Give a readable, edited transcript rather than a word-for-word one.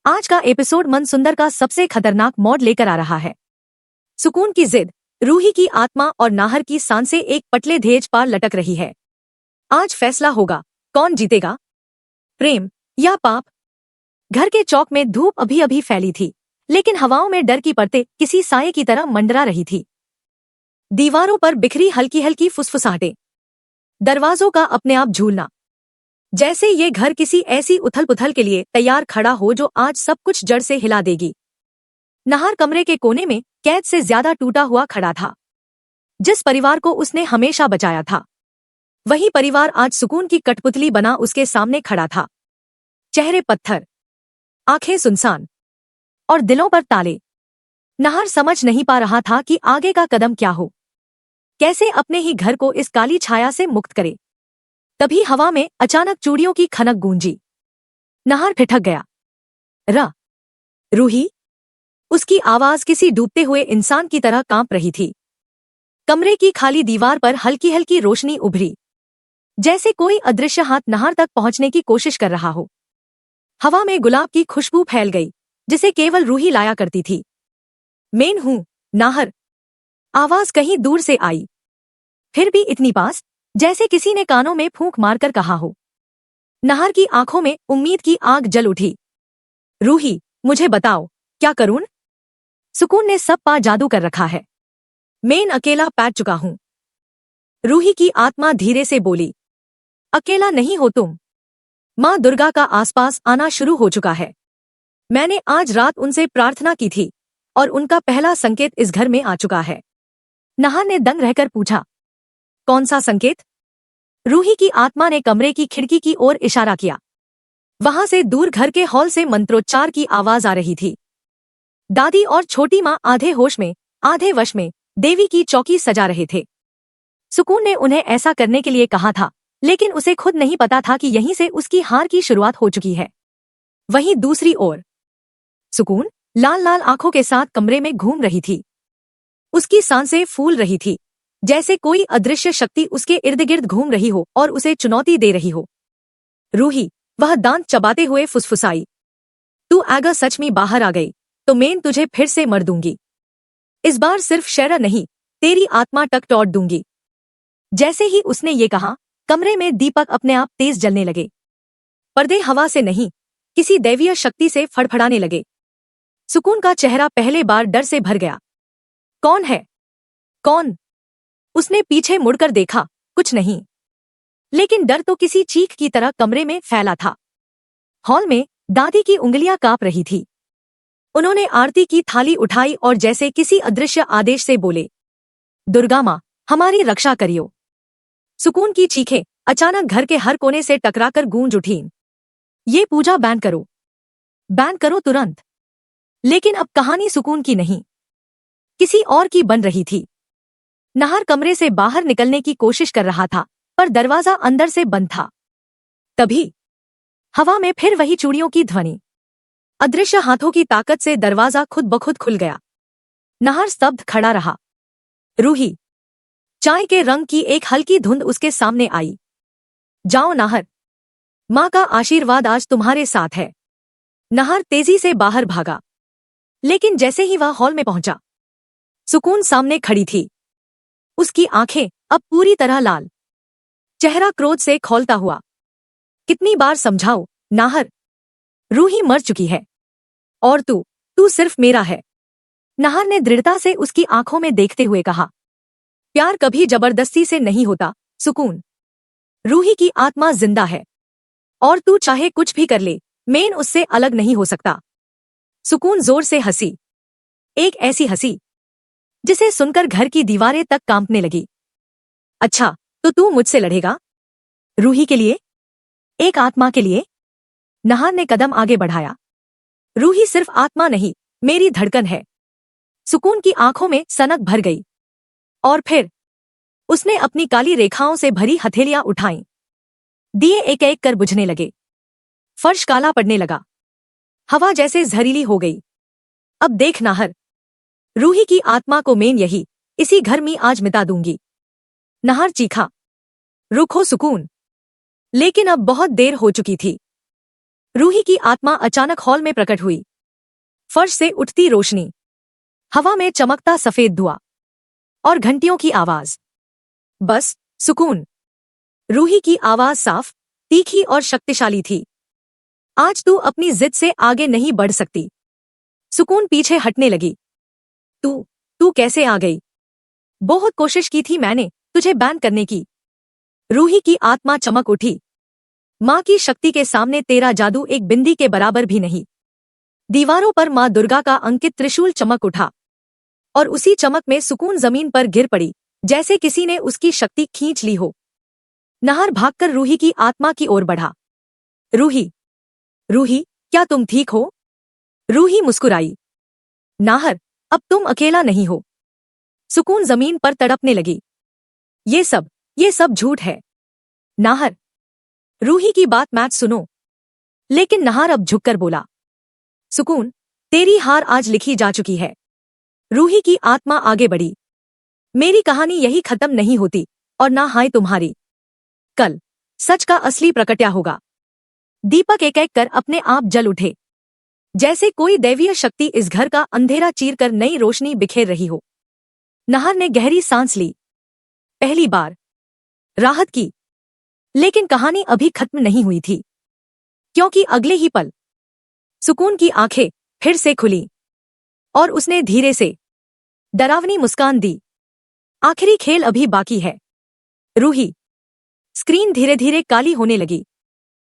आज का एपिसोड मनसुंदर का सबसे खतरनाक मॉड लेकर आ रहा है। सुकून की जिद, रूही की आत्मा और नाहर की सांसें एक पटले धेज पार लटक रही है। आज फैसला होगा, कौन जीतेगा, प्रेम या पाप। घर के चौक में धूप अभी अभी फैली थी, लेकिन हवाओं में डर की परतें किसी साये की तरह मंडरा रही थी। दीवारों पर बिखरी हल्की हल्की फुसफुसाहटें, दरवाजों का अपने आप झूलना, जैसे ये घर किसी ऐसी उथल पुथल के लिए तैयार खड़ा हो जो आज सब कुछ जड़ से हिला देगी। नाहर कमरे के कोने में कैद से ज्यादा टूटा हुआ खड़ा था। जिस परिवार को उसने हमेशा बचाया था, वही परिवार आज सुकून की कठपुतली बना उसके सामने खड़ा था। चेहरे पत्थर, आंखें सुनसान और दिलों पर ताले। नाहर समझ नहीं पा रहा था कि आगे का कदम क्या हो, कैसे अपने ही घर को इस काली छाया से मुक्त करे। तभी हवा में अचानक चूड़ियों की खनक गूंजी। नाहर ठिठक गया। रूही। उसकी आवाज किसी डूबते हुए इंसान की तरह कांप रही थी। कमरे की खाली दीवार पर हल्की हल्की रोशनी उभरी, जैसे कोई अदृश्य हाथ नाहर तक पहुंचने की कोशिश कर रहा हो। हवा में गुलाब की खुशबू फैल गई, जिसे केवल रूही लाया करती थी। मैं हूं, नाहर। आवाज कहीं दूर से आई, फिर भी इतनी पास, जैसे किसी ने कानों में फूंक मारकर कहा हो। नाहर की आंखों में उम्मीद की आग जल उठी। रूही, मुझे बताओ, क्या करूं? सुकून ने सब पा जादू कर रखा है। मैं अकेला पैठ चुका हूं। रूही की आत्मा धीरे से बोली। अकेला नहीं हो तुम। माँ दुर्गा का आसपास आना शुरू हो चुका है। मैंने आज रात उनसे प्रार्थना की थी और उनका पहला संकेत इस घर में आ चुका है। नाहर ने दंग रहकर पूछा, कौन सा संकेत? रूही की आत्मा ने कमरे की खिड़की की ओर इशारा किया। वहां से दूर घर के हॉल से मंत्रोच्चार की आवाज आ रही थी। दादी और छोटी माँ आधे होश में आधे वश में देवी की चौकी सजा रहे थे। सुकून ने उन्हें ऐसा करने के लिए कहा था, लेकिन उसे खुद नहीं पता था कि यहीं से उसकी हार की शुरुआत हो चुकी है। वहीं दूसरी ओर सुकून लाल लाल आंखों के साथ कमरे में घूम रही थी। उसकी सांसें फूल रही थी, जैसे कोई अदृश्य शक्ति उसके इर्द गिर्द घूम रही हो और उसे चुनौती दे रही हो। रूही, वह दांत चबाते हुए फुसफुसाई, तू अगर सच में बाहर आ गई तो मैं तुझे फिर से मर दूंगी। इस बार सिर्फ शहर नहीं, तेरी आत्मा तक तोड़ दूंगी। जैसे ही उसने ये कहा, कमरे में दीपक अपने आप तेज जलने लगे। पर्दे हवा से नहीं, किसी दैवीय शक्ति से फड़फड़ाने लगे। सुकून का चेहरा पहले बार डर से भर गया। कौन है? कौन? उसने पीछे मुड़कर देखा, कुछ नहीं, लेकिन डर तो किसी चीख की तरह कमरे में फैला था। हॉल में दादी की उंगलियां कांप रही थी। उन्होंने आरती की थाली उठाई और जैसे किसी अदृश्य आदेश से बोले, दुर्गा माँ, हमारी रक्षा करियो। सुकून की चीखें अचानक घर के हर कोने से टकराकर गूंज उठीं। ये पूजा बैन करो, बैन करो तुरंत। लेकिन अब कहानी सुकून की नहीं, किसी और की बन रही थी। नाहर कमरे से बाहर निकलने की कोशिश कर रहा था, पर दरवाजा अंदर से बंद था। तभी हवा में फिर वही चूड़ियों की ध्वनि। अदृश्य हाथों की ताकत से दरवाजा खुद ब खुद खुल गया। नाहर स्तब्ध खड़ा रहा। रूही। चाय के रंग की एक हल्की धुंध उसके सामने आई। जाओ नाहर, माँ का आशीर्वाद आज तुम्हारे साथ है। नाहर तेजी से बाहर भागा, लेकिन जैसे ही वह हॉल में पहुंचा, सुकून सामने खड़ी थी। उसकी आंखें अब पूरी तरह लाल, चेहरा क्रोध से खौलता हुआ। कितनी बार समझाओ नाहर, रूही मर चुकी है और तू सिर्फ मेरा है। नाहर ने दृढ़ता से उसकी आंखों में देखते हुए कहा, प्यार कभी जबरदस्ती से नहीं होता सुकून। रूही की आत्मा जिंदा है और तू चाहे कुछ भी कर ले, मैं उससे अलग नहीं हो सकता। सुकून जोर से हंसी, एक ऐसी हंसी जिसे सुनकर घर की दीवारें तक कांपने लगी। अच्छा, तो तू मुझसे लड़ेगा? रूही के लिए, एक आत्मा के लिए? नाहर ने कदम आगे बढ़ाया। रूही सिर्फ आत्मा नहीं, मेरी धड़कन है। सुकून की आंखों में सनक भर गई और फिर उसने अपनी काली रेखाओं से भरी हथेलियां उठाईं। दिए एक एक कर बुझने लगे। फर्श काला पड़ने लगा। हवा जैसे जहरीली हो गई। अब देख नाहर, रूही की आत्मा को मैं यही इसी घर में आज मिटा दूंगी। नाहर चीखा। रुको सुकून। लेकिन अब बहुत देर हो चुकी थी। रूही की आत्मा अचानक हॉल में प्रकट हुई। फर्श से उठती रोशनी, हवा में चमकता सफेद धुआं और घंटियों की आवाज। बस सुकून। रूही की आवाज साफ, तीखी और शक्तिशाली थी। आज तू अपनी जिद से आगे नहीं बढ़ सकती। सुकून पीछे हटने लगी। तू तू कैसे आ गई? बहुत कोशिश की थी मैंने तुझे बैन करने की। रूही की आत्मा चमक उठी। माँ की शक्ति के सामने तेरा जादू एक बिंदी के बराबर भी नहीं। दीवारों पर माँ दुर्गा का अंकित त्रिशूल चमक उठा और उसी चमक में सुकून जमीन पर गिर पड़ी, जैसे किसी ने उसकी शक्ति खींच ली हो। नाहर भागकर रूही की आत्मा की ओर बढ़ा। रूही, रूही, क्या तुम ठीक हो? रूही मुस्कुराई। नाहर, अब तुम अकेला नहीं हो। सुकून जमीन पर तड़पने लगी। ये सब झूठ है। नाहर, रूही की बात मैच सुनो। लेकिन नाहर अब झुककर बोला, सुकून, तेरी हार आज लिखी जा चुकी है। रूही की आत्मा आगे बढ़ी। मेरी कहानी यही खत्म नहीं होती, और ना हाय तुम्हारी। कल सच का असली प्रकट्या होगा। दीपक एक एक कर अपने आप जल उठे, जैसे कोई दैवीय शक्ति इस घर का अंधेरा चीरकर नई रोशनी बिखेर रही हो। नाहर ने गहरी सांस ली। पहली बार राहत की। लेकिन कहानी अभी खत्म नहीं हुई थी, क्योंकि अगले ही पल सुकून की आंखें फिर से खुली और उसने धीरे से डरावनी मुस्कान दी। आखिरी खेल अभी बाकी है। रूही। स्क्रीन धीरे धीरे काली होने लगी।